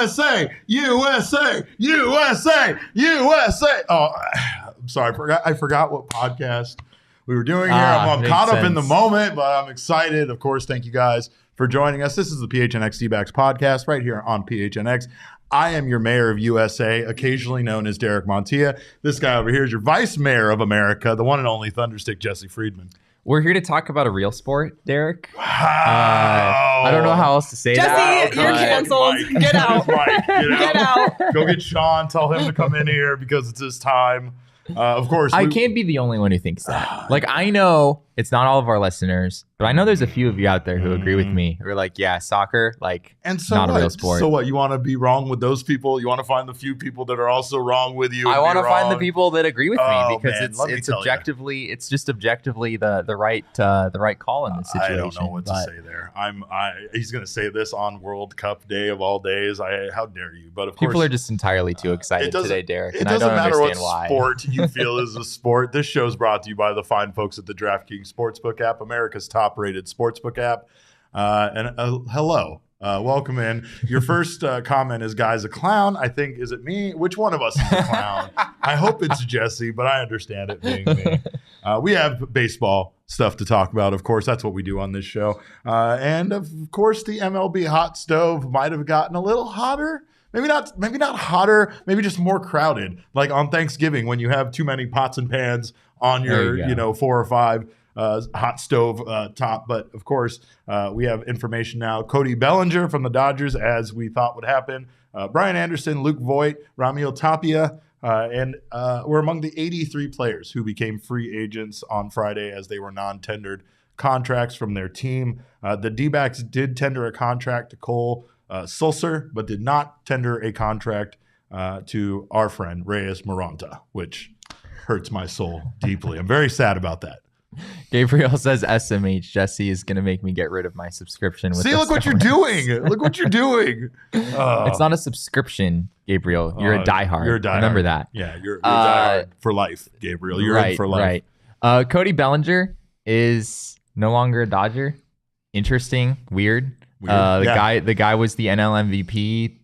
USA, USA, USA, USA. Oh, I'm sorry. I forgot what podcast we were doing here. I'm caught up in the moment, but I'm excited. Of course, thank you guys for joining us. This is the PHNX D-backs podcast right here on PHNX. I am your mayor of USA, occasionally known as Derek Montilla. This guy over here is your vice mayor of America, the one and only Thunderstick Jesse Friedman. We're here to talk about a real sport, Derek. Wow. I don't know how else to say that. Jesse, you're canceled. Get out. Get out. Go get Sean. Tell him to come in here because it's his time. Of course. I can't be the only one who thinks that. Like, I know it's not all of our listeners, but I know there's a few of you out there who agree with me. Who are like, yeah, soccer, like, and so not a real sport. So what? You want to be wrong with those people? You want to find the few people that are also wrong with you? I want to find the people that agree with me because it's just objectively the right call in this situation. I don't know what to say there. He's going to say this on World Cup Day of all days. How dare you? But of course, people are just entirely too excited today, Derek. It doesn't matter what sport you feel is a sport. This show is brought to you by the fine folks at the DraftKings Sportsbook app, America's top-rated sportsbook app. Hello. Welcome in. Your first comment is, guy's a clown. I think, is it me? Which one of us is a clown? I hope it's Jesse, but I understand it being me. We have baseball stuff to talk about, of course. That's what we do on this show. And, of course, the MLB Hot Stove might have gotten a little hotter. Maybe not hotter, maybe just more crowded. Like on Thanksgiving when you have too many pots and pans on your 4 or 5 hot stove top. But of course, we have information now. Cody Bellinger from the Dodgers, as we thought would happen. Brian Anderson, Luke Voit, Ramil Tapia, and were among the 83 players who became free agents on Friday as they were non-tendered contracts from their team. The D-backs did tender a contract to Cole Sulser, but did not tender a contract to our friend Reyes Moronta, which hurts my soul deeply. I'm very sad about that. Gabriel says SMH. Jesse is going to make me get rid of my subscription. See, look what you're doing. Look what you're doing. It's not a subscription, Gabriel. You're a diehard. You're a diehard. Remember that. Yeah, you're a diehard for life, Gabriel. You're in for life. Right. Cody Bellinger is no longer a Dodger. Interesting. Weird. The guy was the NL MVP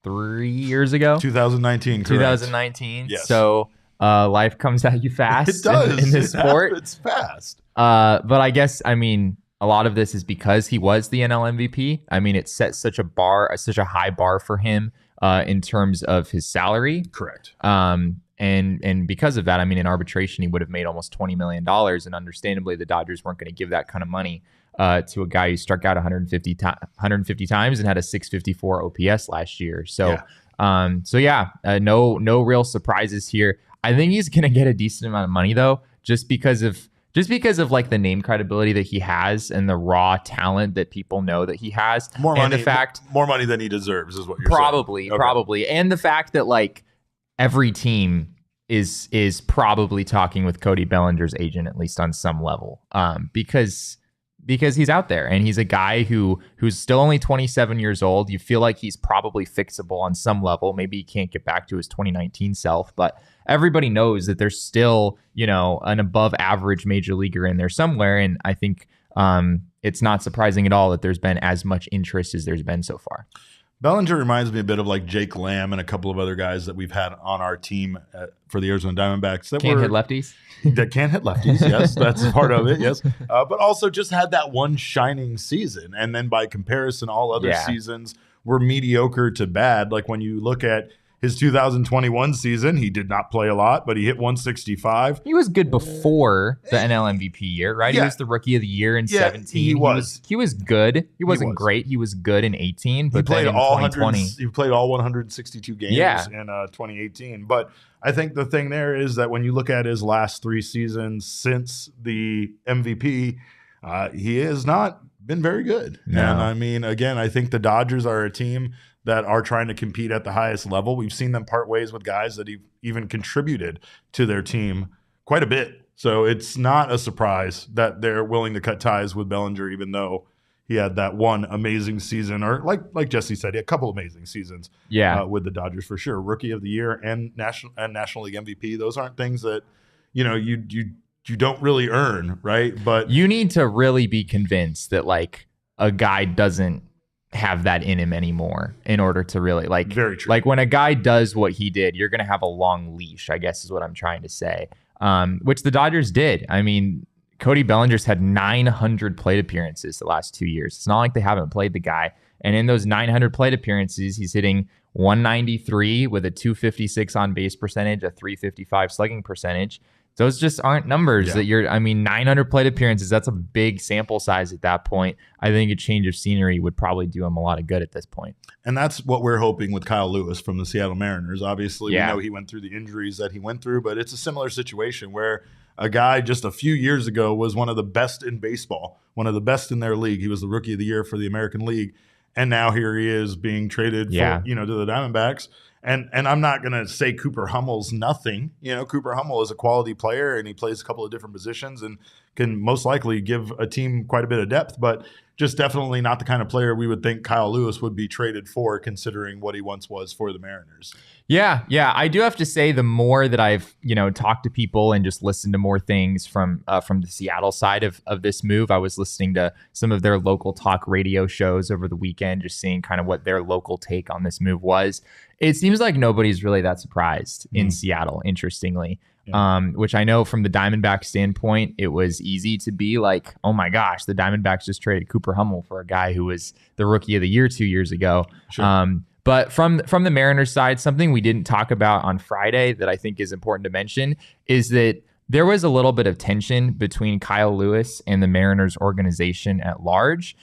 3 years ago. 2019, correct. 2019. Yes. So life comes at you fast. It does. in this sport. It's fast. But I guess, I mean, a lot of this is because he was the NL MVP. I mean, it set such a high bar for him in terms of his salary. Correct. And because of that, I mean, in arbitration, he would have made almost $20 million. And understandably, the Dodgers weren't going to give that kind of money to a guy who struck out 150 times and had a 654 OPS last year. So, no real surprises here. I think he's going to get a decent amount of money though, just because of like the name credibility that he has and the raw talent that people know that he has. More money than he deserves is what you're saying. Okay. Probably. And the fact that like every team is probably talking with Cody Bellinger's agent, at least on some level, because he's out there and he's a guy who's still only 27 years old. You feel like he's probably fixable on some level. Maybe he can't get back to his 2019 self, but everybody knows that there's still, an above average major leaguer in there somewhere. And I think it's not surprising at all that there's been as much interest as there's been so far. Bellinger reminds me a bit of like Jake Lamb and a couple of other guys that we've had on our team for the Arizona Diamondbacks that can't hit lefties. That can't hit lefties. Yes, that's part of it. Yes, but also just had that one shining season, and then by comparison, all other seasons were mediocre to bad. Like when you look at his 2021 season, he did not play a lot, but he hit 165. He was good before the NL MVP year, right? Yeah. He was the rookie of the year in 17. He was good. He wasn't great. He was good in 18, but he played then in all 2020. He played all 162 games in 2018. But I think the thing there is that when you look at his last 3 seasons since the MVP, he has not been very good. No. And I mean, again, I think the Dodgers are a team that are trying to compete at the highest level. We've seen them part ways with guys that even contributed to their team quite a bit. So it's not a surprise that they're willing to cut ties with Bellinger, even though he had that one amazing season, or like Jesse said, a couple amazing seasons with the Dodgers for sure. Rookie of the year and National League MVP. Those aren't things that, you don't really earn, right? But you need to really be convinced that like a guy doesn't have that in him anymore in order to really Very true. like when a guy does what he did, you're going to have a long leash, I guess is what I'm trying to say. Which the Dodgers did. I mean, Cody Bellinger's had 900 plate appearances the last 2 years. It's not like they haven't played the guy. And in those 900 plate appearances, he's hitting 193 with a 256 on base percentage, a 355 slugging percentage. Those just aren't numbers that 900 plate appearances, that's a big sample size at that point. I think a change of scenery would probably do him a lot of good at this point. And that's what we're hoping with Kyle Lewis from the Seattle Mariners. Obviously, we know he went through the injuries that he went through, but it's a similar situation where a guy just a few years ago was one of the best in baseball, one of the best in their league. He was the Rookie of the Year for the American League. And now here he is being traded for, to the Diamondbacks. And I'm not going to say Cooper Hummel's nothing. Cooper Hummel is a quality player, and he plays a couple of different positions and can most likely give a team quite a bit of depth, but just definitely not the kind of player we would think Kyle Lewis would be traded for, considering what he once was for the Mariners. Yeah. I do have to say, the more that I've talked to people and just listened to more things from the Seattle side of this move, I was listening to some of their local talk radio shows over the weekend, just seeing kind of what their local take on this move was. It seems like nobody's really that surprised in Seattle, interestingly. Which I know from the Diamondback standpoint, it was easy to be like, oh my gosh, the Diamondbacks just traded Cooper Hummel for a guy who was the Rookie of the Year 2 years ago. Sure. But from the Mariners side, something we didn't talk about on Friday that I think is important to mention is that there was a little bit of tension between Kyle Lewis and the Mariners organization at large.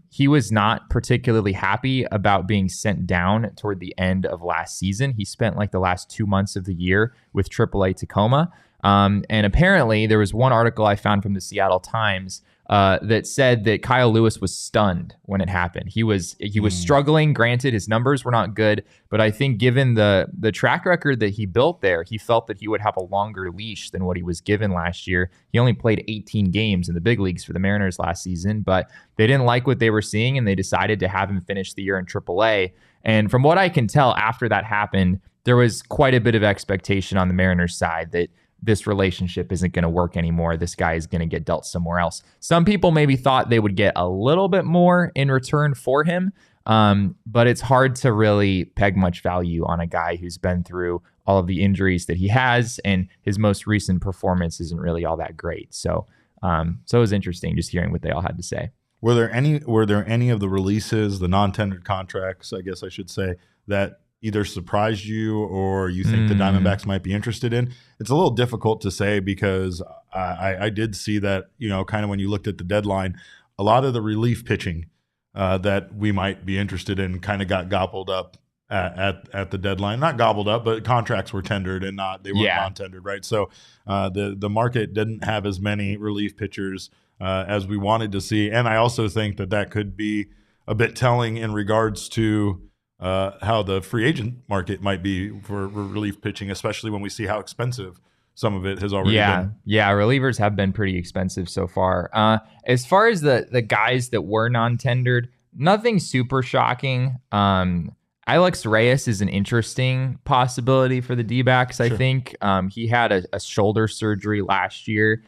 He was not particularly happy about being sent down toward the end of last season. He spent like the last 2 months of the year with AAA Tacoma. And apparently there was one article I found from the Seattle Times that said that Kyle Lewis was stunned when it happened. He was struggling. Granted, his numbers were not good, but I think given the track record that he built there, he felt that he would have a longer leash than what he was given last year. He only played 18 games in the big leagues for the Mariners last season, but they didn't like what they were seeing, and they decided to have him finish the year in AAA. And from what I can tell, after that happened, there was quite a bit of expectation on the Mariners side that this relationship isn't going to work anymore. This guy is going to get dealt somewhere else. Some people maybe thought they would get a little bit more in return for him, but it's hard to really peg much value on a guy who's been through all of the injuries that he has, and his most recent performance isn't really all that great. So it was interesting just hearing what they all had to say. Were there any of the releases, the non-tendered contracts, I guess I should say, that either surprised you or you think the Diamondbacks might be interested in? It's a little difficult to say because I did see that, kind of when you looked at the deadline, a lot of the relief pitching that we might be interested in kind of got gobbled up at the deadline. Not gobbled up, but contracts were tendered and they weren't non-tendered, right? So the market didn't have as many relief pitchers as we wanted to see. And I also think that could be a bit telling in regards to how the free agent market might be for relief pitching, especially when we see how expensive some of it has already been. Yeah, relievers have been pretty expensive so far. As far as the guys that were non-tendered, nothing super shocking. Alex Reyes is an interesting possibility for the D-backs, I think. He had a shoulder surgery last year,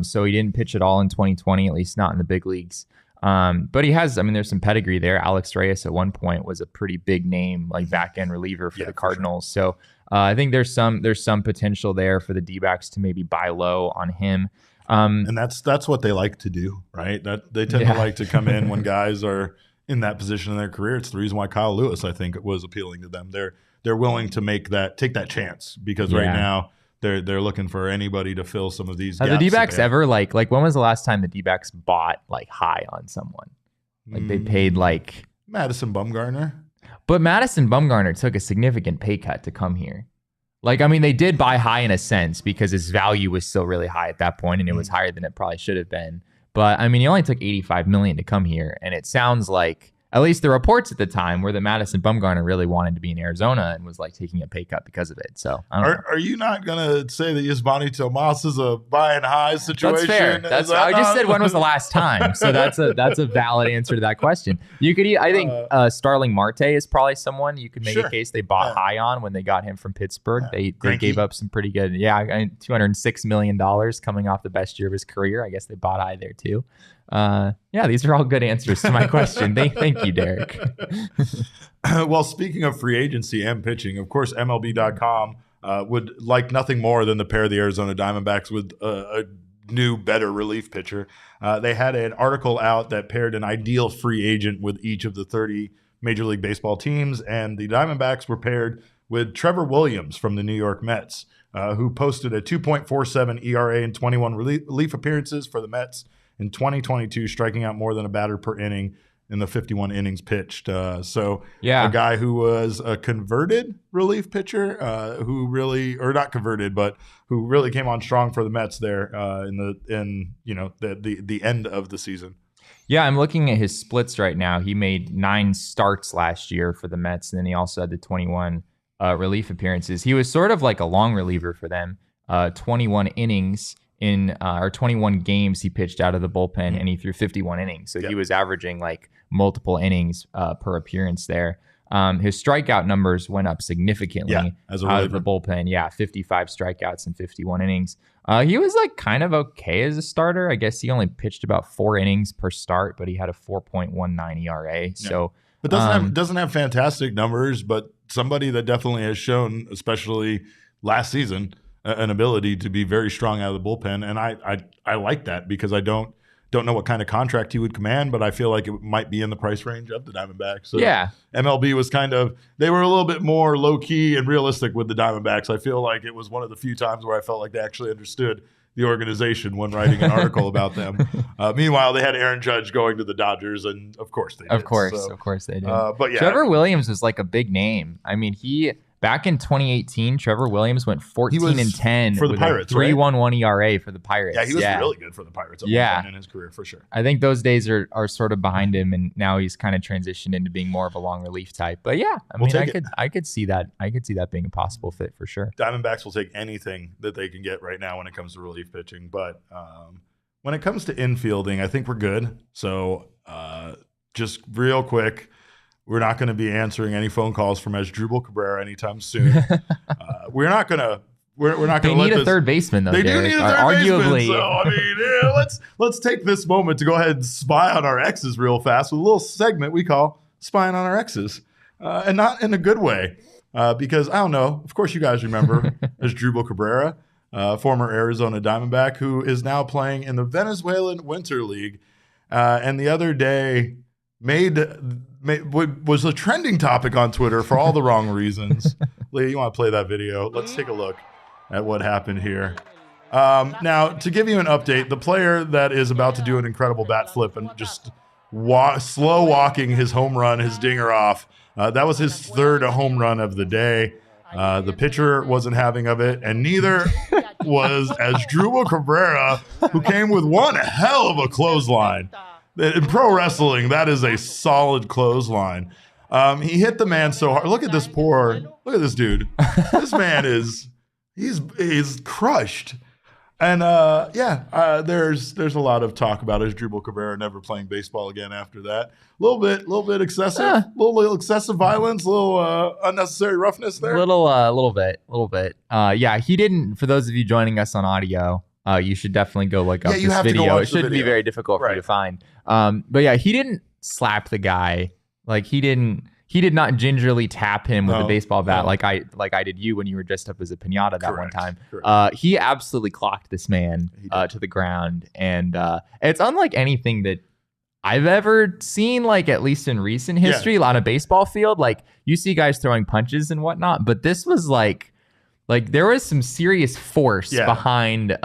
so he didn't pitch at all in 2020, at least not in the big leagues. But he has, there's some pedigree there. Alex Reyes at one point was a pretty big name, like back end reliever for the Cardinals. For sure. So I think there's some potential there for the D-backs to maybe buy low on him. And that's what they like to do, right? That they tend to like to come in when guys are in that position in their career. It's the reason why Kyle Lewis, I think, was appealing to them. They're willing to take that chance because right now they're looking for anybody to fill some of these gaps. Have the D-backs ever like when was the last time the D-backs bought like high on someone? Like they paid like Madison Bumgarner. But Madison Bumgarner took a significant pay cut to come here. Like, they did buy high in a sense because his value was still really high at that point, and it was higher than it probably should have been. But he only took $85 million to come here, and it sounds like, at least the reports at the time, were that Madison Bumgarner really wanted to be in Arizona and was like taking a pay cut because of it. So I don't know. Are you not gonna say that Yasmani Tomas is a buying high situation? That's fair. I just said when was the last time, so that's a valid answer to that question. You could, I think, Starling Marte is probably someone you could make a case they bought high on when they got him from Pittsburgh. They gave up some pretty good, $206 million coming off the best year of his career. I guess they bought high there too. Yeah, these are all good answers to my question. Thank you, Derek. Well, speaking of free agency and pitching, of course, MLB.com would like nothing more than to pair the Arizona Diamondbacks with a new, better relief pitcher. They had an article out that paired an ideal free agent with each of the 30 Major League Baseball teams, and the Diamondbacks were paired with Trevor Williams from the New York Mets, who posted a 2.47 ERA in 21 relief appearances for the Mets in 2022, striking out more than a batter per inning in the 51 innings pitched. A guy who was a converted relief pitcher, who really, or not converted, but who really came on strong for the Mets there in the end of the season. Yeah, I'm looking at his splits right now. He made 9 starts last year for the Mets, and then he also had the 21 relief appearances. He was sort of like a long reliever for them. 21 innings or 21 games he pitched out of the bullpen, and he threw 51 innings. So he was averaging like multiple innings per appearance there. His strikeout numbers went up significantly as a out of the bullpen. 55 strikeouts in 51 innings. He was like kind of okay as a starter. I guess he only pitched about 4 innings per start, but he had a 4.19 ERA. So, but doesn't have fantastic numbers, but somebody that definitely has shown, especially last season, an ability to be very strong out of the bullpen. And I like that because I don't know what kind of contract he would command, but I feel like it might be in the price range of the Diamondbacks. So MLB was they were a little bit more low key and realistic with the Diamondbacks. I feel like it was one of the few times where I felt like they actually understood the organization when writing an article about them. Meanwhile, they had Aaron Judge going to the Dodgers, and of course they did. Of course they did. But yeah, Trevor Williams was like a big name. I mean, back in 2018, Trevor Williams went 14-10 for the with Pirates, a 3.11 ERA for the Pirates. Yeah, he was really good for the Pirates in his career, for sure. I think those days are sort of behind him, and now he's kind of transitioned into being more of a long relief type. But yeah, I could see that. I could see that being a possible fit for sure. Diamondbacks will take anything that they can get right now when it comes to relief pitching. But when it comes to infielding, I think we're good. So just real quick, we're not going to be answering any phone calls from Asdrubal Cabrera anytime soon. We're not going to. We're not going to. They need a third baseman, though. They do need a third arguably. baseman. So let's take this moment to go ahead and spy on our exes real fast with a little segment we call "Spying on Our Exes," and not in a good way, because I don't know. Of course, you guys remember Asdrubal Cabrera, former Arizona Diamondback, who is now playing in the Venezuelan Winter League, and the other day was a trending topic on Twitter for all the wrong reasons. Lee, you want to play that video? Let's take a look at what happened here. Now, to give you an update, the player that is about to do an incredible bat flip and just slow walking his home run, his dinger off, that was his third home run of the day. The pitcher wasn't having of it, and neither was Asdrubal Cabrera, who came with one hell of a clothesline. In pro wrestling, that is a solid clothesline. He hit the man so hard. Look at this dude. This man he's crushed. And there's a lot of talk about Asdrubal Cabrera never playing baseball again after that. A little bit excessive, a little excessive violence, a little unnecessary roughness there. A little bit. He didn't. For those of you joining us on audio, you should definitely go look up this video. It shouldn't be very difficult for you to find. But yeah, he didn't slap the guy. Like he did not gingerly tap him with a baseball bat like I did you when you were dressed up as a piñata that one time. He absolutely clocked this man to the ground, and it's unlike anything that I've ever seen, like at least in recent history on a baseball field. Like you see guys throwing punches and whatnot, but this was like there was some serious force behind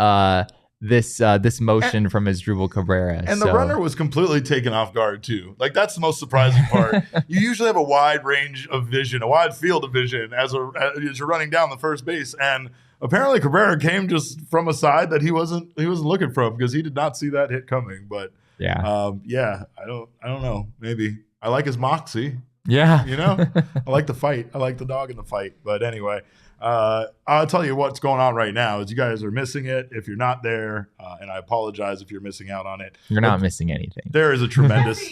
this motion from Asdrubal Cabrera. And the runner was completely taken off guard too. Like that's the most surprising part. You usually have a wide range of vision, a wide field of vision as you're running down the first base. And apparently Cabrera came just from a side that he wasn't looking from, because he did not see that hit coming. But I don't know. Maybe I like his moxie. Yeah. I like the fight. I like the dog in the fight. But anyway, I'll tell you what's going on right now is you guys are missing it if you're not there, and I apologize if you're missing out on it. You're not missing anything. There is a tremendous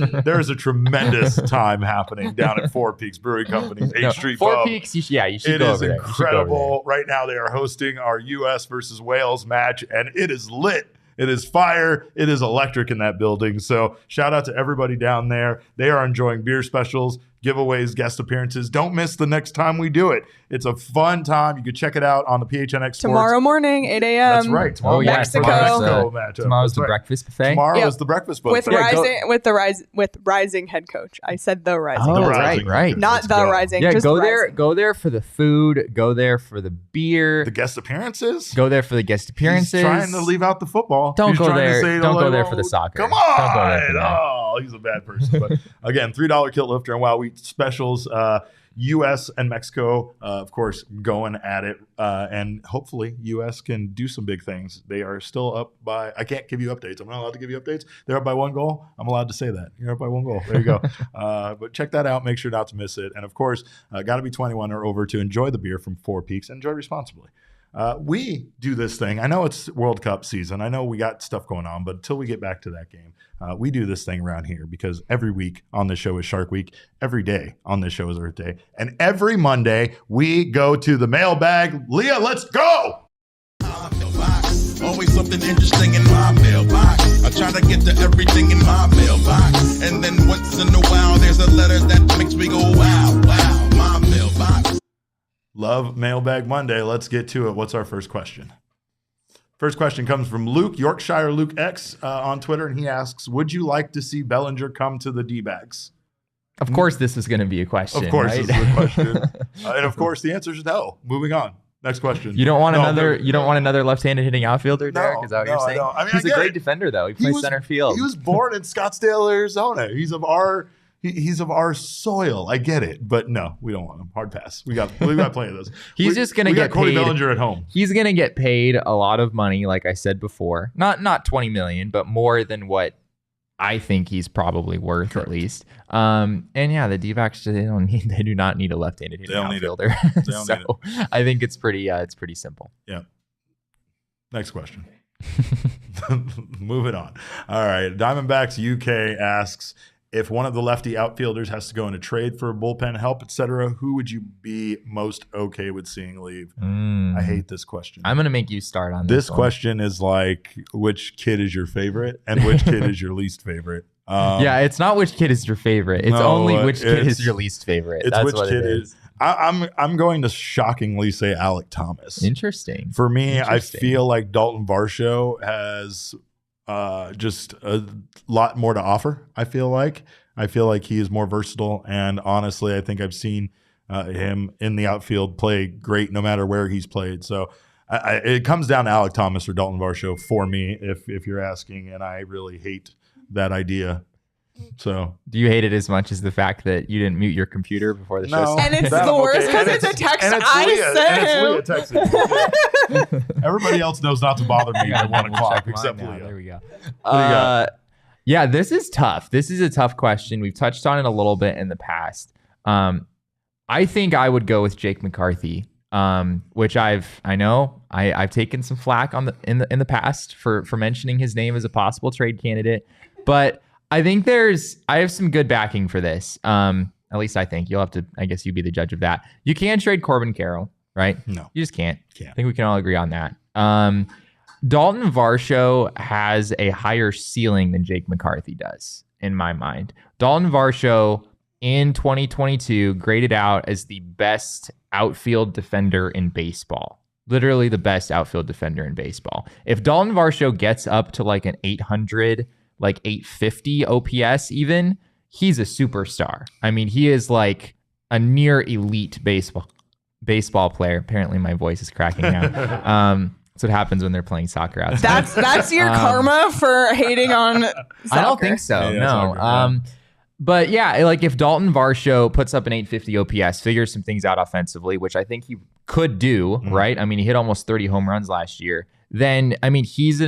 time happening down at Four Peaks Brewing Company's 8th Street Four Pub. Peaks, you should go over there. It is incredible. Right now they are hosting our U.S. versus Wales match, and it is lit It is fire. It is electric in that building. So shout out to everybody down there. They are enjoying beer specials, giveaways, guest appearances. Don't miss the next time we do it. It's a fun time. You can check it out on the PHNX Sports. Tomorrow morning, 8 a.m. That's right. Tomorrow Mexico. Tomorrow's the breakfast buffet. Tomorrow is the breakfast buffet. With rising head coach. I said the rising. Oh, The Rising. right. Not the rising. Yeah, just go rising. there. Go there for the food. Go there for the beer. The guest appearances? Go there for the guest appearances. He's trying to leave out the football. Don't He's go trying to there. say Don't go like, there for the soccer. Come Don't go there for on. that. Oh, he's a bad person. But again, $3 kilt lifter and wow wheat specials. U.S. and Mexico, of course, going at it. And hopefully U.S. can do some big things. They are still up by, I can't give you updates. I'm not allowed to give you updates. They're up by 1 goal. I'm allowed to say that. You're up by 1 goal. There you go. But check that out. Make sure not to miss it. And of course, got to be 21 or over to enjoy the beer from Four Peaks and enjoy responsibly. We do this thing. I know it's World Cup season. I know we got stuff going on, but until we get back to that game, we do this thing around here because every week on this show is Shark Week. Every day on this show is Earth Day. And every Monday, we go to the mailbag. Leah, let's go! Always something interesting in my mailbox. I try to get to everything in my mailbox. And then once in a while, there's a letter that makes me go, wow, wow, my mailbox. Love Mailbag Monday. Let's get to it. What's our first question? First question comes from Luke, Yorkshire Luke X on Twitter, and he asks, would you like to see Bellinger come to the D-backs? Of course, this is going to be a question. Of course, right? this is a question. And of course, the answer is no. Moving on. Next question. You don't want No, another. no. You don't want another left-handed hitting outfielder, No, Derek? Is that what no, you're I saying? don't. I mean, He's I a get great it. defender, though. He plays center field. He was born in Scottsdale, Arizona. He's of our soil. I get it, but no, we don't want him. Hard pass. We got plenty of those. He's just gonna we get got Cody paid. Bellinger at home. He's going to get paid a lot of money, like I said before. Not 20 million, but more than what I think he's probably worth. Correct. At least. And yeah, the D-backs they do not need a left-handed hitting outfielder. So I think it's pretty simple. Yeah. Next question. Moving on. All right. Diamondbacks UK asks, if one of the lefty outfielders has to go in a trade for bullpen help, etc., who would you be most okay with seeing leave? I hate this question. I'm going to make you start on this This question is like, which kid is your favorite and which kid is your least favorite? Yeah, it's not which kid is your favorite. It's only which kid is your least favorite. It's That's which what kid it is. I'm going to shockingly say Alec Thomas. Interesting. For me, I feel like Dalton Varsho has just a lot more to offer. I feel like he is more versatile, and honestly, I think I've seen him in the outfield play great no matter where he's played. So it comes down to Alec Thomas or Dalton Varsho for me, if you're asking, and I really hate that idea. So, do you hate it as much as the fact that you didn't mute your computer before the show started? And it's the worst because it's a text I sent him. Everybody else knows not to bother me at 1 o'clock except Leah. There we go. Yeah, this is tough. This is a tough question. We've touched on it a little bit in the past. I think I would go with Jake McCarthy, which I've taken some flack on in the past for mentioning his name as a possible trade candidate, but I think I have some good backing for this. At least I think. I guess you'd be the judge of that. You can trade Corbin Carroll, right? No. You just can't. I think we can all agree on that. Dalton Varsho has a higher ceiling than Jake McCarthy does, in my mind. Dalton Varsho in 2022 graded out as the best outfield defender in baseball. Literally the best outfield defender in baseball. If Dalton Varsho gets up to like an 800, like 850 OPS even, he's a superstar. I mean, he is like a near elite baseball player. Apparently my voice is cracking now. That's what happens when they're playing soccer outside. That's your karma for hating on soccer. I don't think so. Yeah, no. soccer, But yeah, like if Dalton Varsho puts up an 850 OPS, figures some things out offensively, which I think he could do, right? I mean, he hit almost 30 home runs last year. Then, I mean, he's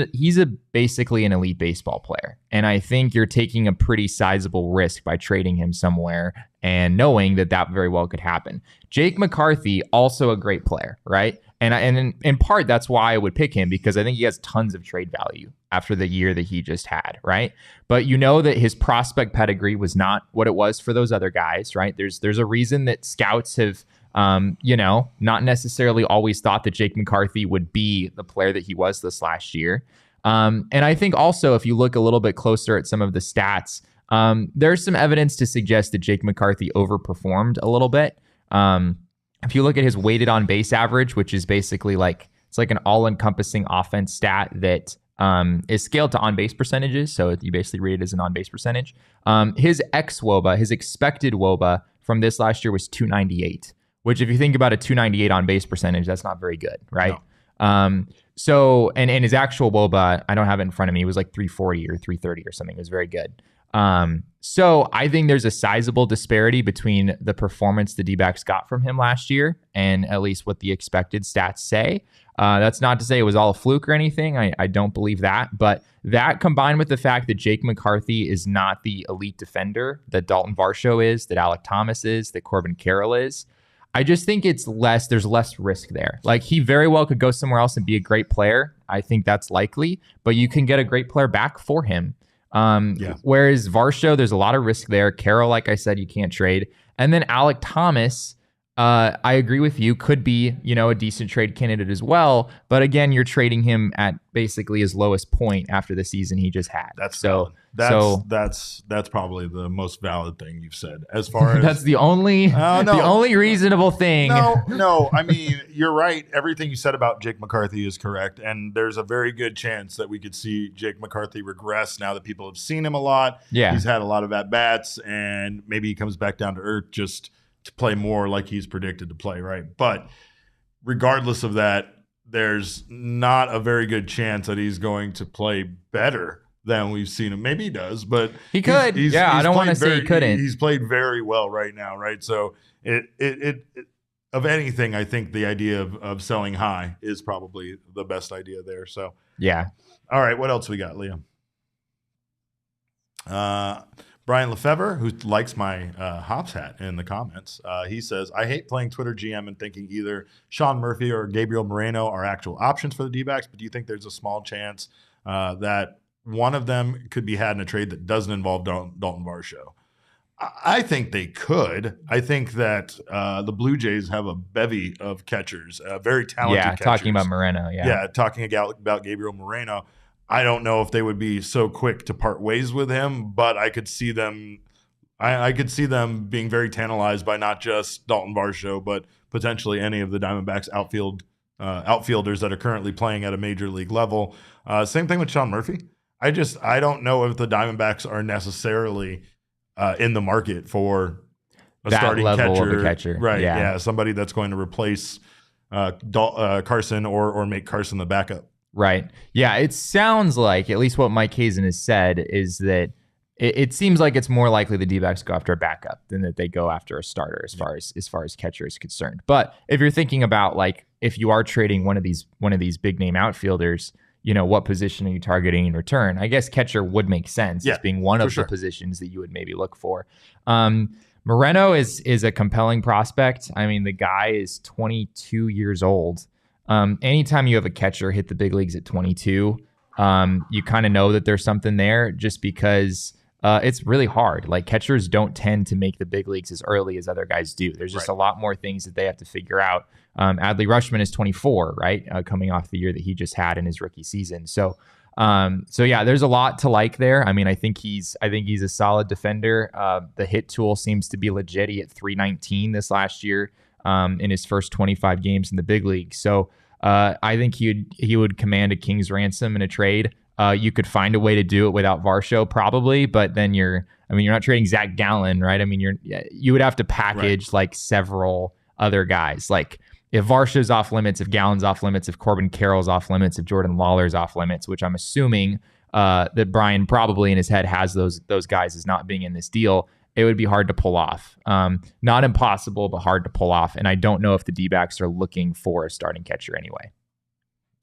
basically an elite baseball player. And I think you're taking a pretty sizable risk by trading him somewhere and knowing that very well could happen. Jake McCarthy, also a great player, right? And in part, that's why I would pick him, because I think he has tons of trade value after the year that he just had, right? But you know that his prospect pedigree was not what it was for those other guys, right? There's a reason that scouts have, not necessarily always thought that Jake McCarthy would be the player that he was this last year. And I think also if you look a little bit closer at some of the stats, there's some evidence to suggest that Jake McCarthy overperformed a little bit. If you look at his weighted on base average, which is basically it's like an all-encompassing offense stat that is scaled to on-base percentages. So you basically read it as an on-base percentage. His xWOBA, his expected WOBA from this last year was 298, which if you think about a 298 on-base percentage, that's not very good, right? No. So, and his actual WOBA, I don't have it in front of me, it was like 340 or 330 or something. It was very good. So I think there's a sizable disparity between the performance the D-backs got from him last year and at least what the expected stats say. That's not to say it was all a fluke or anything. I don't believe that. But that combined with the fact that Jake McCarthy is not the elite defender that Dalton Varsho is, that Alek Thomas is, that Corbin Carroll is, I just think there's less risk there. Like, he very well could go somewhere else and be a great player. I think that's likely, but you can get a great player back for him. Whereas Varsho, there's a lot of risk there. Carroll, like I said, you can't trade. And then Alek Thomas, I agree with you, could be, a decent trade candidate as well. But again, you're trading him at basically his lowest point after the season he just had. That's probably the most valid thing you've said. As far as that's the only reasonable thing. No. I mean, you're right. Everything you said about Jake McCarthy is correct, and there's a very good chance that we could see Jake McCarthy regress now that people have seen him a lot. Yeah, he's had a lot of at bats, and maybe he comes back down to earth just to play more like he's predicted to play, right? But regardless of that, there's not a very good chance that he's going to play better than we've seen him. Maybe he does, but he could. I don't want to say he couldn't. He's played very well right now, right? So it of anything, I think the idea of selling high is probably the best idea there. So yeah. All right, what else we got, Liam? Brian Lefevre, who likes my Hops hat in the comments, he says, I hate playing Twitter GM and thinking either Sean Murphy or Gabriel Moreno are actual options for the D-backs, but do you think there's a small chance that one of them could be had in a trade that doesn't involve Dalton Varsho? I think they could. I think that the Blue Jays have a bevy of catchers, very talented catchers. Talking about Moreno, talking about Gabriel Moreno. I don't know if they would be so quick to part ways with him, but I could see them. I could see them being very tantalized by not just Dalton Varsho, but potentially any of the Diamondbacks outfielders that are currently playing at a major league level. Same thing with Sean Murphy. I don't know if the Diamondbacks are necessarily in the market for a that starting level catcher, of a catcher, right? Yeah, somebody that's going to replace Carson or make Carson the backup. Right. Yeah, it sounds like, at least what Mike Hazen has said, is that it seems like it's more likely the D-backs go after a backup than that they go after a starter as far as catcher is concerned. But if you're thinking about, like, if you are trading one of these big name outfielders, what position are you targeting in return? I guess catcher would make sense as being one of the positions that you would maybe look for. Moreno is a compelling prospect. I mean, the guy is 22 years old. Anytime you have a catcher hit the big leagues at 22, you kind of know that there's something there, just because it's really hard. Like, catchers don't tend to make the big leagues as early as other guys do. There's just a lot more things that they have to figure out. Adley Rutschman is 24, right? Coming off the year that he just had in his rookie season. So yeah, there's a lot to like there. I mean, I think he's a solid defender. The hit tool seems to be legit. He hit 319 this last year in his first 25 games in the big league. So I think he would command a king's ransom in a trade. You could find a way to do it without Varsho probably, but then you're not trading Zach Gallen, right? I mean, you would have to package like several other guys. Like, if Varsho's off limits, if Gallen's off limits, if Corbin Carroll's off limits, if Jordan Lawlar's off limits, which I'm assuming that Brian probably in his head has those guys as not being in this deal, it would be hard to pull off. Not impossible, but hard to pull off. And I don't know if the D-backs are looking for a starting catcher anyway.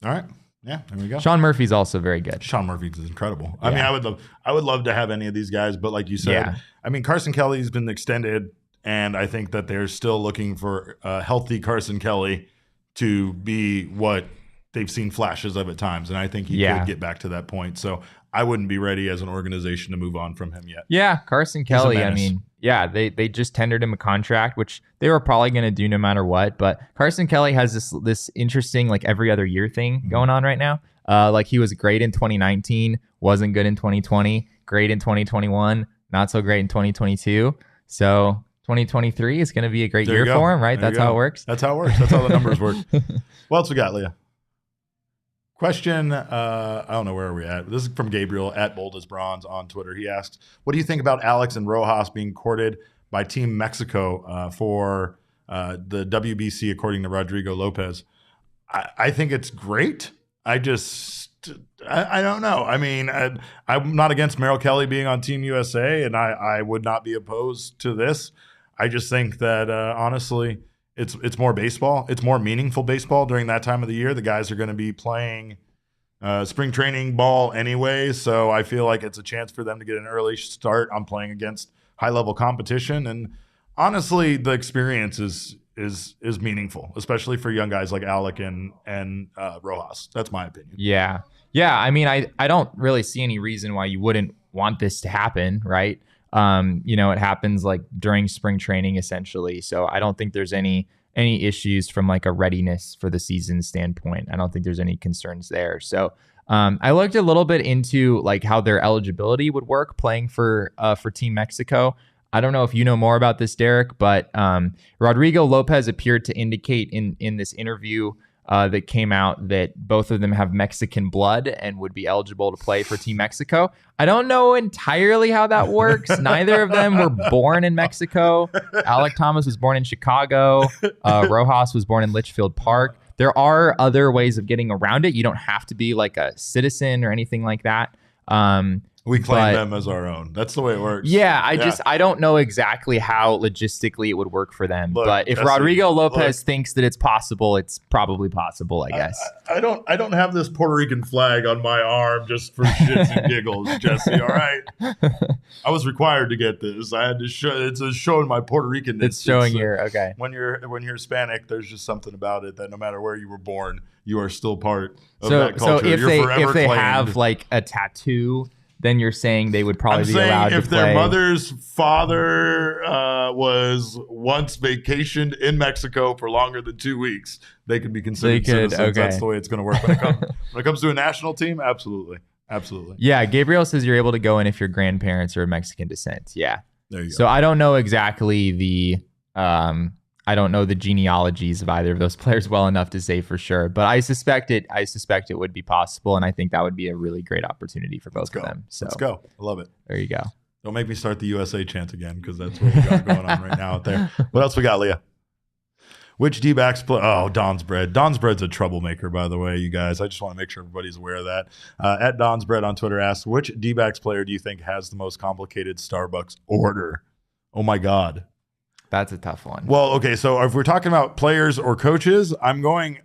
All right. Yeah, there we go. Sean Murphy's also very good. Sean Murphy's incredible. I mean, I would love to have any of these guys, but like you said, I mean, Carson Kelly's been extended, and I think that they're still looking for a healthy Carson Kelly to be what they've seen flashes of at times, and I think he could get back to that point. So I wouldn't be ready as an organization to move on from him yet. Yeah, Carson Kelly, I mean, Yeah, they just tendered him a contract, which they were probably going to do no matter what. But Carson Kelly has this interesting like every other year thing going on right now. Like he was great in 2019, wasn't good in 2020, great in 2021, not so great in 2022. So 2023 is going to be a great year for him, right? That's how it works. That's how it works. That's how the numbers work. What else we got, Leah? Question, I don't know where are we at. This is from Gabriel at Bold as Bronze on Twitter. He asks, what do you think about Alex and Rojas being courted by Team Mexico for the WBC, according to Rodrigo Lopez? I think it's great. I don't know. I mean, I'm not against Merrill Kelly being on Team USA, and I would not be opposed to this. I just think that, honestly, it's more baseball. It's more meaningful baseball during that time of the year. The guys are going to be playing spring training ball anyway, so I feel like it's a chance for them to get an early start on playing against high-level competition. And honestly, the experience is meaningful, especially for young guys like Alec and Rojas. That's my opinion. Yeah. I mean, I don't really see any reason why you wouldn't want this to happen, right? It happens like during spring training essentially. So I don't think there's any issues from like a readiness for the season standpoint. I don't think there's any concerns there. So I looked a little bit into like how their eligibility would work playing for Team Mexico. I don't know if you know more about this, Derek, but Rodrigo Lopez appeared to indicate in this interview that came out that both of them have Mexican blood and would be eligible to play for Team Mexico. I don't know entirely how that works. Neither of them were born in Mexico. Alec Thomas was born in Chicago. Rojas was born in Litchfield Park. There are other ways of getting around it. You don't have to be like a citizen or anything like that. We claim them as our own. That's the way it works. Yeah, I don't know exactly how logistically it would work for them. But if Rodrigo Lopez thinks that it's possible, it's probably possible, I guess. I don't have this Puerto Rican flag on my arm just for shits and giggles, Jesse. All right. I was required to get this. I had to show. It's showing my Puerto Ricanness. It's showing your okay. When you're Hispanic, there's just something about it that no matter where you were born, you are still part of that culture. So if they have like a tattoo, then you're saying they would probably be allowed to play. If their mother's father was once vacationed in Mexico for longer than 2 weeks, they could be considered citizens. Okay. That's the way it's going to work. When it comes to a national team, absolutely. Yeah, Gabriel says you're able to go in if your grandparents are of Mexican descent. Yeah. There you go. So I don't know exactly the genealogies of either of those players well enough to say for sure, but I suspect it would be possible, and I think that would be a really great opportunity for both of them. So let's go. I love it. There you go. Don't make me start the USA chant again, because that's what we got going on right now out there. What else we got, Leah? Which D-backs play? Oh, Don's Bread. Don's Bread's a troublemaker, by the way, you guys. I just want to make sure everybody's aware of that. At Don's Bread on Twitter asks, which D-backs player do you think has the most complicated Starbucks order? Oh my God. That's a tough one. Well, okay, so if we're talking about players or coaches, I'm going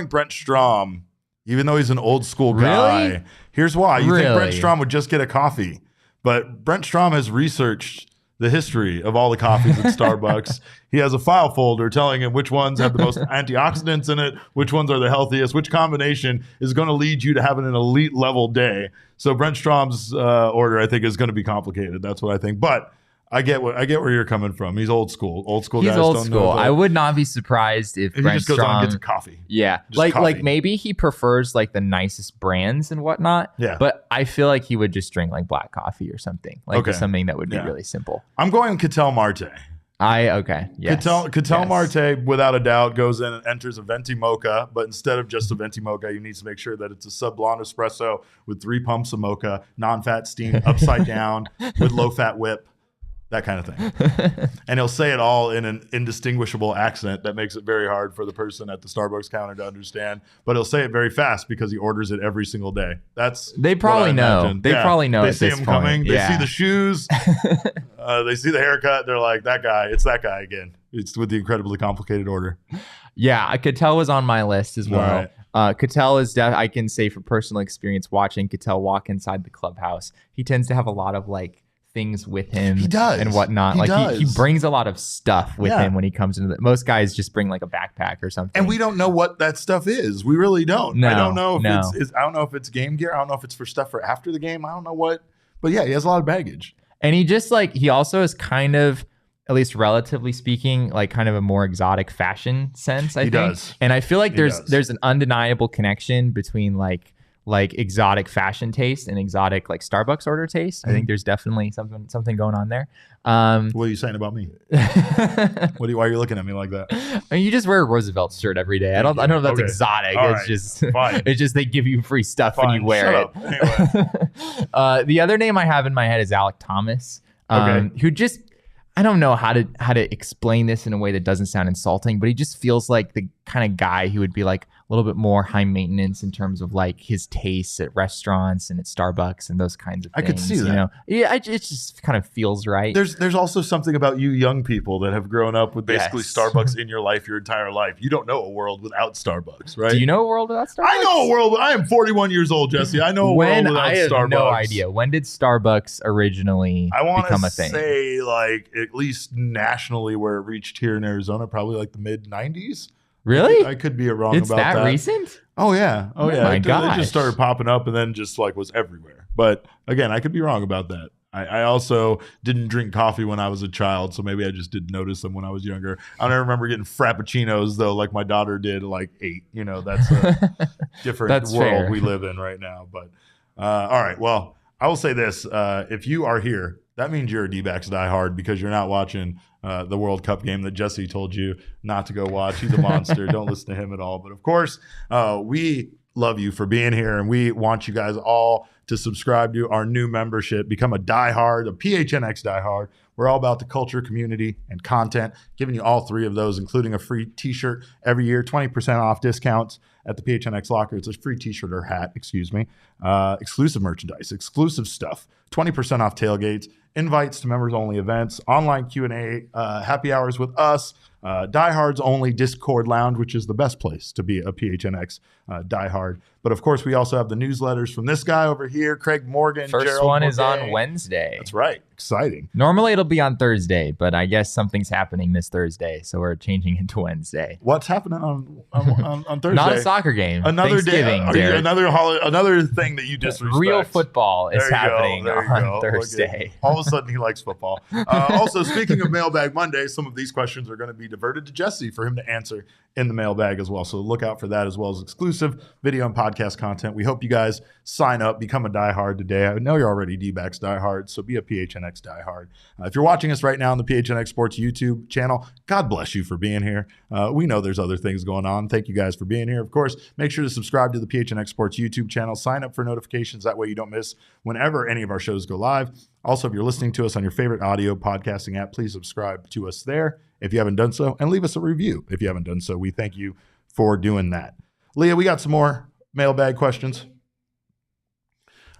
Brent Strom, even though he's an old school guy. Really? Here's why. You think Brent Strom would just get a coffee, but Brent Strom has researched the history of all the coffees at Starbucks. He has a file folder telling him which ones have the most antioxidants in it, which ones are the healthiest, which combination is going to lead you to having an elite level day. So Brent Strom's order, I think, is going to be complicated. That's what I think. But I get where you're coming from. He's old school. Old school guys don't know. I would not be surprised if Brent he just goes on and gets a coffee. Yeah, like maybe he prefers like the nicest brands and whatnot. Yeah, but I feel like he would just drink like black coffee or something, something that would be really simple. I'm going Ketel Marte. Yes. Ketel Marte, without a doubt, goes in and enters a venti mocha, but instead of just a venti mocha, you need to make sure that it's a sub blonde espresso with 3 pumps of mocha, non-fat steam, upside down with low-fat whip. That kind of thing. And he'll say it all in an indistinguishable accent that makes it very hard for the person at the Starbucks counter to understand. But he'll say it very fast because he orders it every single day. They probably know. They probably know. They see him coming. They see the shoes. They see the haircut. They're like, that guy. It's that guy again. It's with the incredibly complicated order. Yeah, Ketel was on my list as well. Right. Ketel is, I can say from personal experience, watching Ketel walk inside the clubhouse, he tends to have a lot of like things with him. He does. And whatnot. He brings a lot of stuff with him when he comes into most guys just bring like a backpack or something. And we don't know what that stuff is. We really don't. No, I don't know if I don't know if it's game gear. I don't know if it's for stuff for after the game. I don't know what. But yeah, he has a lot of baggage. And he also is kind of, at least relatively speaking, like kind of a more exotic fashion sense, I think. Does. And I feel like there's an undeniable connection between like exotic fashion taste and exotic like Starbucks order taste. I think there's definitely something going on there. What are you saying about me? Why are you looking at me like that? I mean, you just wear a Roosevelt shirt every day. I don't know if that's exotic. All it's right. just Fine. it's just they give you free stuff when you wear Shut it. Anyway. The other name I have in my head is Alec Thomas, who just, I don't know how to explain this in a way that doesn't sound insulting, but he just feels like the kind of guy who would be like a little bit more high maintenance in terms of like his tastes at restaurants and at Starbucks and those kinds of things. I could see that. You know? Yeah, it just kind of feels right. There's also something about you young people that have grown up with basically Yes. Starbucks in your life your entire life. You don't know a world without Starbucks, right? Do you know a world without Starbucks? I know a world. I am 41 years old, Jesse. I know a world without I have Starbucks. no idea. When did Starbucks originally become a thing? I want to say like at least nationally where it reached here in Arizona, probably like the mid 90s. Really? I could be wrong It's about that. recent? Oh yeah. Oh my It gosh. just started popping up and then just like was everywhere. But again, I could be wrong about that. I also didn't drink coffee when I was a child, so maybe I just didn't notice them when I was younger. I don't remember getting frappuccinos though, like my daughter did at like 8. You know, that's a different That's world fair. we live in right now. But all right, well, I will say this: if you are here, that means you're a D-backs diehard because you're not watching the World Cup game that Jesse told you not to go watch. He's a monster. Don't listen to him at all. But of course, we love you for being here, and we want you guys all to subscribe to our new membership, become a diehard, a PHNX diehard. We're all about the culture, community, and content, giving you all 3 of those, including a free t-shirt every year, 20% off discounts at the PHNX locker. It's a free t-shirt or hat, exclusive merchandise, exclusive stuff, 20% off tailgates, invites to members-only events, online Q&A, happy hours with us, diehards only Discord lounge, which is the best place to be a PHNX diehard. But of course, we also have the newsletters from this guy over here, Craig Morgan. First Gerald one is Morgan. on Wednesday. That's right. Exciting. Normally it'll be on Thursday, but I guess something's happening this Thursday, so we're changing it to Wednesday. What's happening on Thursday? Not a soccer game. Another day. Derek. Another thing that you disrespect. Real football is There you go, happening there you on go. Thursday. All of a sudden, he likes football. Also, speaking of Mailbag Monday, some of these questions are going to be diverted to Jesse for him to answer in the mailbag as well. So look out for that, as well as exclusive video and podcast content. We hope you guys sign up, become a diehard today. I know you're already D-backs diehard, so be a PHNX diehard. If you're watching us right now on the PHNX Sports YouTube channel, God bless you for being here. We know there's other things going on. Thank you guys for being here. Of course, make sure to subscribe to the PHNX Sports YouTube channel. Sign up for notifications. That way you don't miss whenever any of our shows go live. Also, if you're listening to us on your favorite audio podcasting app, please subscribe to us there if you haven't done so, and leave us a review if you haven't done so. We thank you for doing that. Leah, we got some more mailbag questions.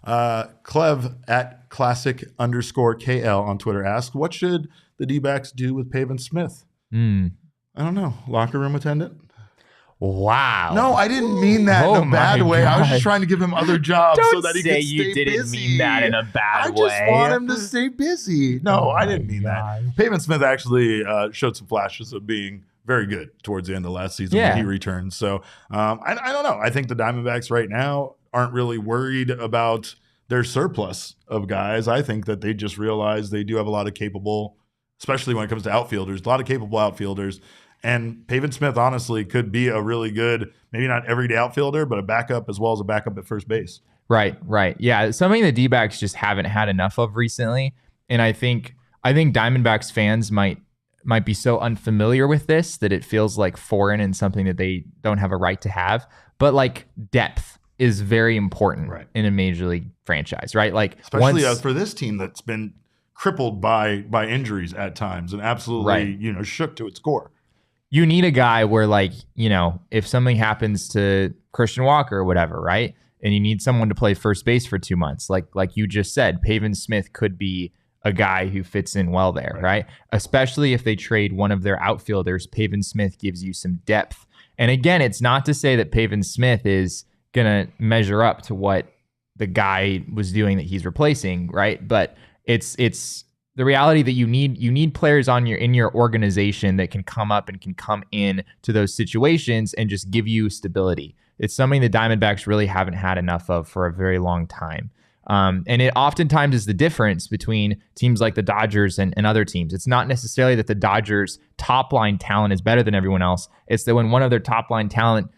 Clev at classic_KL on Twitter asks, what should the D-backs do with Pavin Smith? I don't know. Locker room attendant? Wow. No, I didn't mean that in a bad way. I was just trying to give him other jobs so that he could stay busy. You didn't mean that in a bad way. I just want him to stay busy. No, I didn't mean that. Pavin Smith actually showed some flashes of being very good towards the end of last season when he returned. So I don't know. I think the Diamondbacks right now aren't really worried about their surplus of guys. I think that they just realize they do have a lot of capable, especially when it comes to outfielders, a lot of capable outfielders. And Pavin Smith, honestly, could be a really good, maybe not everyday outfielder, but a backup as well as a backup at first base. Right. Yeah, something the D-backs just haven't had enough of recently. And I think Diamondbacks fans might be so unfamiliar with this that it feels like foreign and something that they don't have a right to have. But like depth is very important in a major league franchise, right? Like especially for this team that's been crippled by injuries at times and absolutely shook to its core. You need a guy where, like, if something happens to Christian Walker or whatever, right? And you need someone to play first base for 2 months. Like you just said, Pavin Smith could be a guy who fits in well there, right? Especially if they trade one of their outfielders, Pavin Smith gives you some depth. And again, it's not to say that Pavin Smith is going to measure up to what the guy was doing that he's replacing, right? But it's the reality that you need players in your organization that can come up and can come in to those situations and just give you stability. It's something the Diamondbacks really haven't had enough of for a very long time. And it oftentimes is the difference between teams like the Dodgers and other teams. It's not necessarily that the Dodgers' top line talent is better than everyone else. It's that when one of their top line talent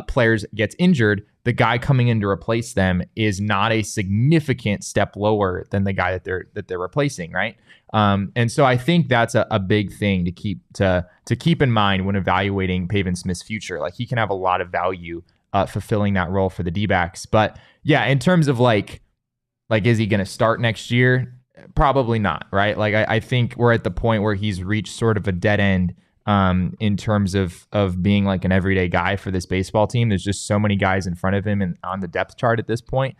players gets injured, the guy coming in to replace them is not a significant step lower than the guy that they're replacing, right? And so I think that's a big thing to keep in mind when evaluating Pavin Smith's future. Like, he can have a lot of value fulfilling that role for the D-backs. But yeah, in terms of like is he going to start next year? Probably not, right? Like, I think we're at the point where he's reached sort of a dead end in terms of being like an everyday guy for this baseball team. There's just so many guys in front of him and on the depth chart at this point.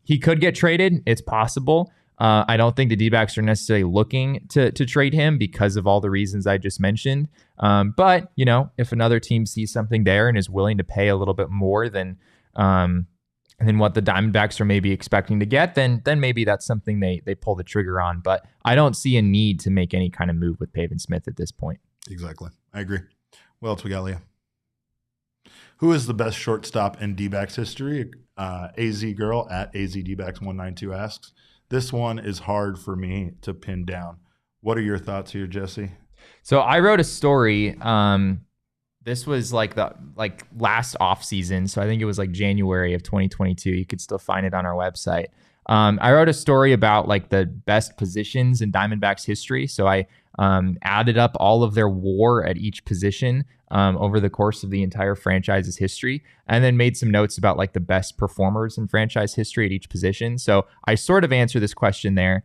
He could get traded. It's possible. I don't think the D-backs are necessarily looking to trade him because of all the reasons I just mentioned. But, you know, if another team sees something there and is willing to pay a little bit more than what the Diamondbacks are maybe expecting to get, then maybe that's something they pull the trigger on. But I don't see a need to make any kind of move with Pavin Smith at this point. Exactly. I agree. What else we got, Leah? Who is the best shortstop in D-backs history? AZ Girl at AZDbacks192 asks. This one is hard for me to pin down. What are your thoughts here, Jesse? So I wrote a story. This was like last off season. So I think it was like January of 2022. You could still find it on our website. I wrote a story about like the best positions in Diamondbacks history. So I added up all of their WAR at each position over the course of the entire franchise's history, and then made some notes about like the best performers in franchise history at each position. So I sort of answer this question there.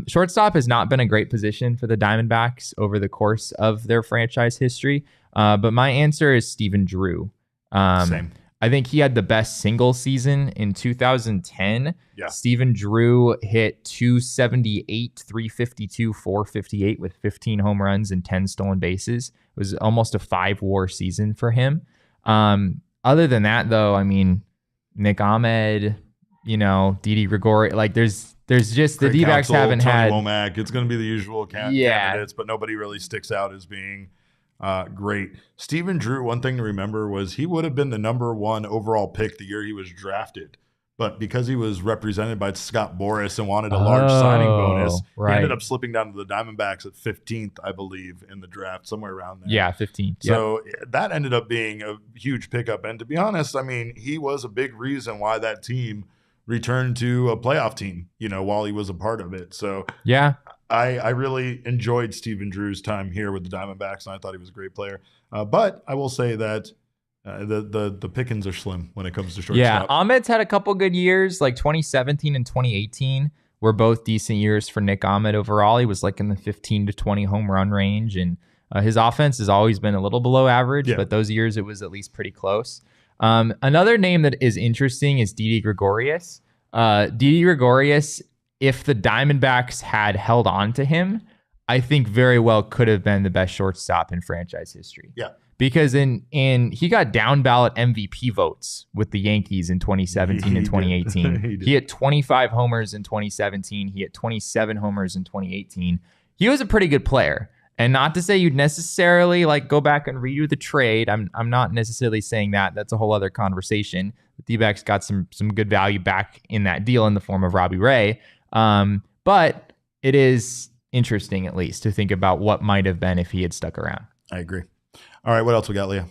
Shortstop has not been a great position for the Diamondbacks over the course of their franchise history, but my answer is Stephen Drew. Same. I think he had the best single season in 2010. Yeah. Stephen Drew hit 278, 352, 458 with 15 home runs and 10 stolen bases. It was almost a 5 WAR season for him. Other than that, though, I mean, Nick Ahmed, you know, Didi Gregori, like there's just Craig the D-backs Counsell, haven't Tony had. Womack. It's going to be the usual candidates, but nobody really sticks out as being great. Stephen Drew, one thing to remember was he would have been the number 1 overall pick the year he was drafted. But because he was represented by Scott Boras and wanted a large signing bonus, right. He ended up slipping down to the Diamondbacks at 15th, I believe, in the draft, somewhere around there. Yeah, 15th. So that ended up being a huge pickup. And to be honest, I mean, he was a big reason why that team returned to a playoff team, you know, while he was a part of it. So yeah. I really enjoyed Stephen Drew's time here with the Diamondbacks, and I thought he was a great player. But I will say that the pickings are slim when it comes to shortstop. Yeah, Ahmed's had a couple good years, like 2017 and 2018 were both decent years for Nick Ahmed overall. He was like in the 15 to 20 home run range, and his offense has always been a little below average, but those years it was at least pretty close. Another name that is interesting is Didi Gregorius. Didi Gregorius, if the Diamondbacks had held on to him, I think very well could have been the best shortstop in franchise history. Yeah. Because he got down ballot MVP votes with the Yankees in 2017 and 2018. He hit 25 homers in 2017. He hit 27 homers in 2018. He was a pretty good player. And not to say you'd necessarily like go back and redo the trade. I'm not necessarily saying that. That's a whole other conversation. The D-backs got some good value back in that deal in the form of Robbie Ray. But it is interesting, at least, to think about what might have been if he had stuck around. I agree. All right, what else we got, Leah?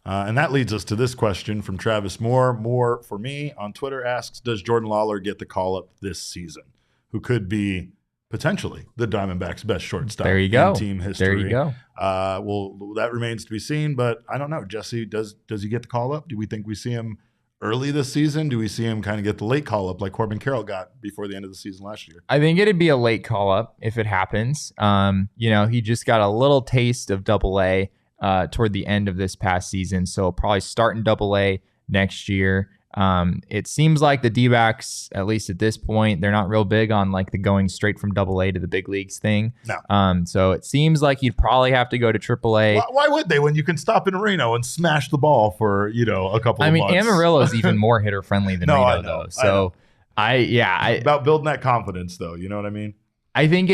And that leads us to this question from Travis Moore. Moore, for me, on Twitter asks, does Jordan Lawlar get the call-up this season? Who could be potentially the Diamondbacks' best shortstop there you go. in team history. There you go. Well, that remains to be seen, but I don't know. Jesse, does he get the call-up? Do we think we see him early this season? Do we see him kind of get the late call-up like Corbin Carroll got before the end of the season last year? I think it'd be a late call-up if it happens. You know, he just got a little taste of Double-A toward the end of this past season, so he'll probably start in Double-A next year. It seems like the D-backs, at least at this point, they're not real big on like the going straight from Double-A to the big leagues thing. No. So it seems like you'd probably have to go to Triple-A. Why would they when you can stop in Reno and smash the ball for, you know, a couple of months? I mean, Amarillo is even more hitter friendly than Reno, though. So I about building that confidence, though. You know what I mean? I think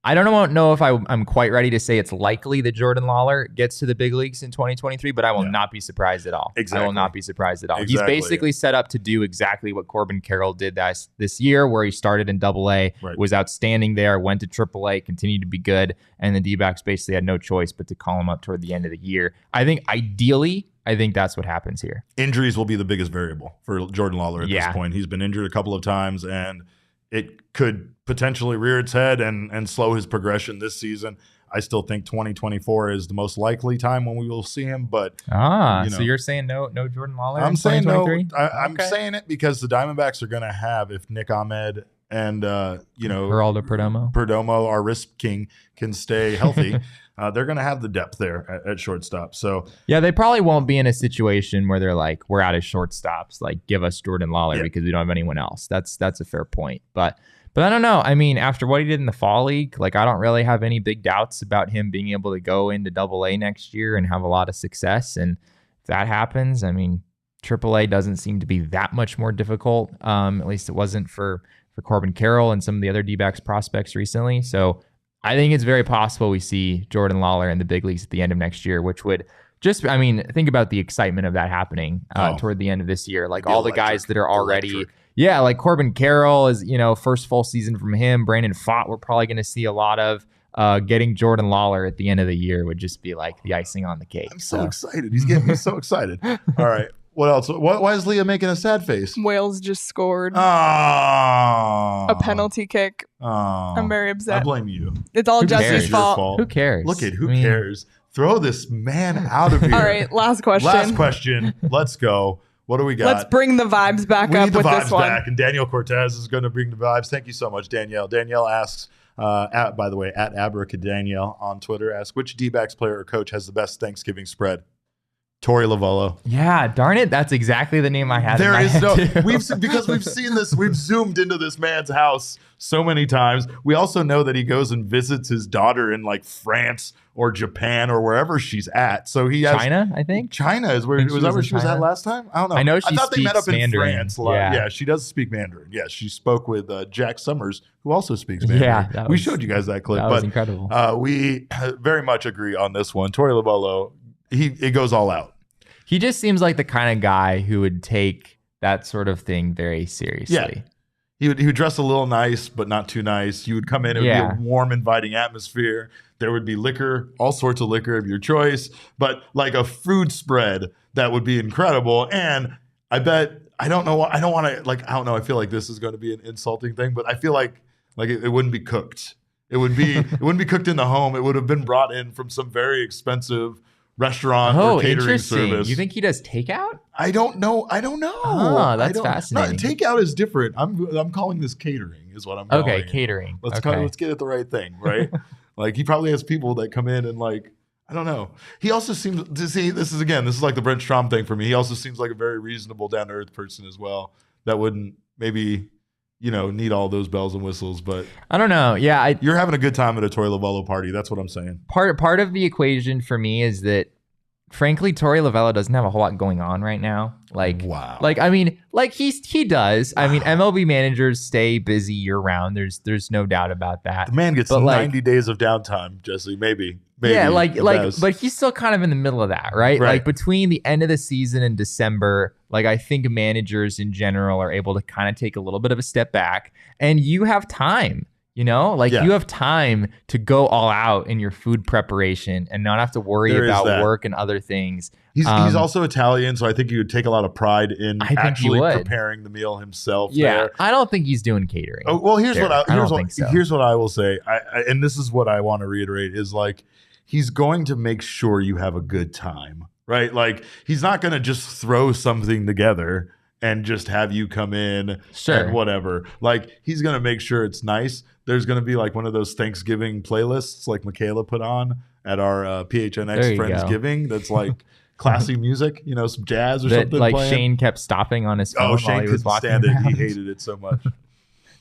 I don't know if I'm quite ready to say it's likely that Jordan Lawlar gets to the big leagues in 2023, but I will not be surprised at all. Exactly. I will not be surprised at all. Exactly. He's basically set up to do exactly what Corbin Carroll did this year, where he started in AA, was outstanding there, went to AAA, continued to be good, and the D-backs basically had no choice but to call him up toward the end of the year. I think ideally, that's what happens here. Injuries will be the biggest variable for Jordan Lawlar at this point. He's been injured a couple of times, and it could potentially rear its head and slow his progression this season. I still think 2024 is the most likely time when we will see him. But so you're saying no Jordan Lawlar? I'm saying no. I'm saying it because the Diamondbacks are going to have, if Nick Ahmed and Geraldo Perdomo, our risk king, can stay healthy, they're going to have the depth there at shortstop. So yeah, they probably won't be in a situation where they're like, we're out of shortstops, like give us Jordan Lawlar because we don't have anyone else. That's a fair point. But I don't know. I mean, after what he did in the fall league, like I don't really have any big doubts about him being able to go into AA next year and have a lot of success. And if that happens, I mean, AAA doesn't seem to be that much more difficult. At least it wasn't for Corbin Carroll and some of the other D-backs prospects recently. So I think it's very possible we see Jordan Lawlar in the big leagues at the end of next year, which would think about the excitement of that happening toward the end of this year. Like all the guys that are already, like Corbin Carroll is, first full season from him. Brandon Pfaadt, we're probably going to see a lot of. Getting Jordan Lawlar at the end of the year would just be like the icing on the cake. I'm so excited. He's getting me so excited. All right. What else? Why is Leah making a sad face? Wales just scored a penalty kick. I'm very upset. I blame you. It's all Jesse's fault. Who cares? Look at who cares. Throw this man out of here. All right, last question. Let's go. What do we got? Let's bring the vibes back up with this one. And Daniel Cortez is going to bring the vibes. Thank you so much, Danielle. Danielle asks, by the way, at Abracadanielle on Twitter, asks, which D-backs player or coach has the best Thanksgiving spread? Torey Lovullo. Yeah, darn it. That's exactly the name I had. We've seen this, we've zoomed into this man's house so many times. We also know that he goes and visits his daughter in like France or Japan or wherever she's at. So he has China, I think. China is where was that where she was at last time? I don't know. I know she thought they met up Mandarin. in France. Yeah, she does speak Mandarin. Yeah, she spoke with Jack Summers, who also speaks Mandarin. Yeah, we showed you guys that clip. That was incredible. We very much agree on this one. Torey Lovullo, it goes all out. He just seems like the kind of guy who would take that sort of thing very seriously. Yeah. He would dress a little nice, but not too nice. You would come in, it would be a warm, inviting atmosphere. There would be liquor, all sorts of liquor of your choice, but like a food spread that would be incredible. And I bet, I don't know, I feel like this is going to be an insulting thing, but I feel like it wouldn't be cooked. It wouldn't be cooked in the home. It would have been brought in from some very expensive restaurant or catering service. You think he does takeout? I don't know. Oh, that's fascinating. No, takeout is different. I'm calling this catering is what I'm calling it. Catering. Let's get at the right thing, right? Like he probably has people that come in and like, I don't know. He also seems to see, this is like the Brent Strom thing for me. He also seems like a very reasonable, down-to-earth person as well that wouldn't maybe, need all those bells and whistles, but I don't know. Yeah, you're having a good time at a Torey Lovullo party. That's what I'm saying. Part of the equation for me is that, frankly, Torey Lovullo doesn't have a whole lot going on right now. Like, wow. Like, I mean, like he does. Wow. I mean, MLB managers stay busy year round. There's no doubt about that. The man gets 90 days of downtime, Jesse. Maybe. Yeah, but he's still kind of in the middle of that, right? Like between the end of the season and December, like I think managers in general are able to kind of take a little bit of a step back, and you have time. You have time to go all out in your food preparation and not have to worry about work and other things. He's also Italian, so I think he would take a lot of pride in actually preparing the meal himself. Yeah, there. I don't think he's doing catering. Oh, well, here's what I will say, and this is what I want to reiterate is like he's going to make sure you have a good time, right? Like he's not going to just throw something together and just have you come in and whatever. Like he's going to make sure it's nice. There's going to be like one of those Thanksgiving playlists like Michaela put on at our PHNX Friendsgiving. That's like classy music, some jazz or something. Like playing. Shane kept stopping on his phone while he was watching. Stand it. He hated it so much.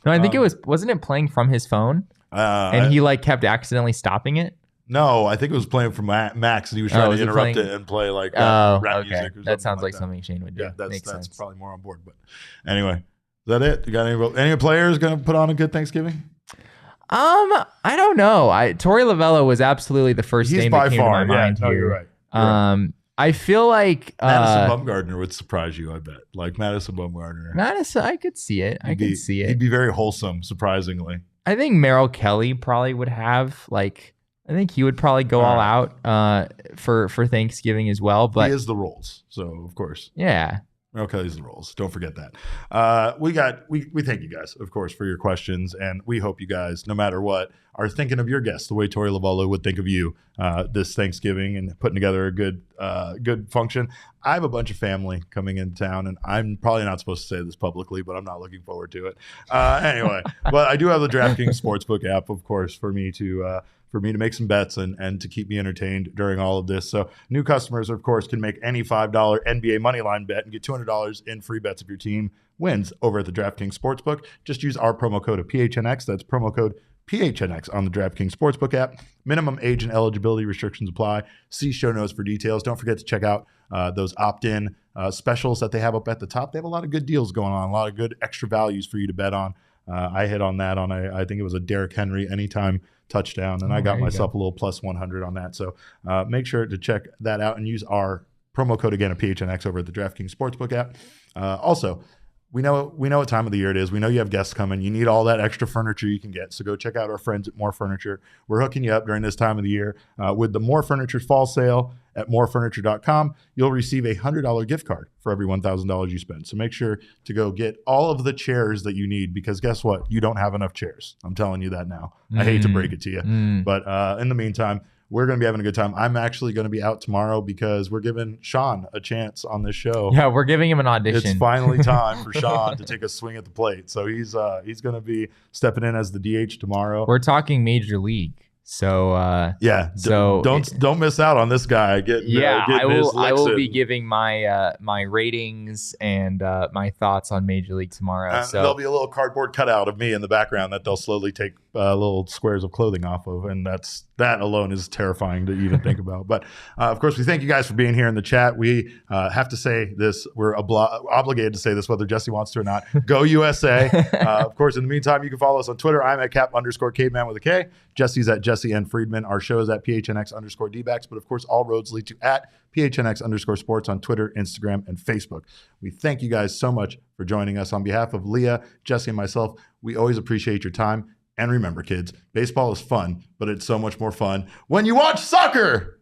No, I think wasn't it playing from his phone? And he like kept accidentally stopping it? No, I think it was playing from Max, and he was trying to interrupt it and play like rap music or something. That sounds like something Shane would do. Yeah, that's probably more on board. But anyway, is that it? You got any players going to put on a good Thanksgiving? I don't know. Torey Lovullo was absolutely the first name that came to my mind here. You're right. You're right. I feel like Madison Bumgarner would surprise you, I bet. Like Madison Bumgarner. Madison, I could see it. I could see it. He'd be very wholesome, surprisingly. I think Merrill Kelly probably would have I think he would probably go all out for Thanksgiving as well. But he is the Rolls, so of course. Yeah. Merrill Kelly's the Rolls. Don't forget that. We thank you guys, of course, for your questions, and we hope you guys, no matter what, are thinking of your guests the way Torey Lovullo would think of you this Thanksgiving and putting together a good function. I have a bunch of family coming into town, and I'm probably not supposed to say this publicly, but I'm not looking forward to it. Anyway, but I do have the DraftKings Sportsbook app, of course, for me to make some bets and to keep me entertained during all of this. So new customers, of course, can make any $5 NBA moneyline bet and get $200 in free bets if your team wins over at the DraftKings Sportsbook. Just use our promo code of PHNX. That's promo code PHNX on the DraftKings Sportsbook app. Minimum age and eligibility restrictions apply. See show notes for details. Don't forget to check out those opt-in specials that they have up at the top. They have a lot of good deals going on, a lot of good extra values for you to bet on. I hit on that on I think it was a Derrick Henry anytime touchdown, and I got myself a little plus 100 on that. So make sure to check that out and use our promo code again of PHNX over at the DraftKings Sportsbook app. Also, we know what time of the year it is. We know you have guests coming. You need all that extra furniture you can get. So go check out our friends at More Furniture. We're hooking you up during this time of the year with the More Furniture fall sale at morefurniture.com. You'll receive a $100 gift card for every $1,000 you spend. So make sure to go get all of the chairs that you need, because guess what? You don't have enough chairs. I'm telling you that now. I hate to break it to you. But in the meantime, we're going to be having a good time. I'm actually going to be out tomorrow because we're giving Sean a chance on this show. Yeah, we're giving him an audition. It's finally time for Sean to take a swing at the plate. So he's going to be stepping in as the DH tomorrow. We're talking Major League. So don't miss out on this guy. I will be giving my my ratings and my thoughts on Major League tomorrow. So there'll be a little cardboard cutout of me in the background that they'll slowly take little squares of clothing off of, and that alone is terrifying to even think about. But of course, we thank you guys for being here in the chat. We have to say this. We're obligated to say this whether Jesse wants to or not. Go USA. Of course, in the meantime, you can follow us on Twitter. I'm at Cap_Caveman with a K. Jesse's at Jesse N. Friedman. Our show is at PHNX_D-backs. But of course, all roads lead to at PHNX_sports on Twitter, Instagram, and Facebook. We thank you guys so much for joining us. On behalf of Leah, Jesse, and myself, we always appreciate your time. And remember, kids, baseball is fun, but it's so much more fun when you watch soccer.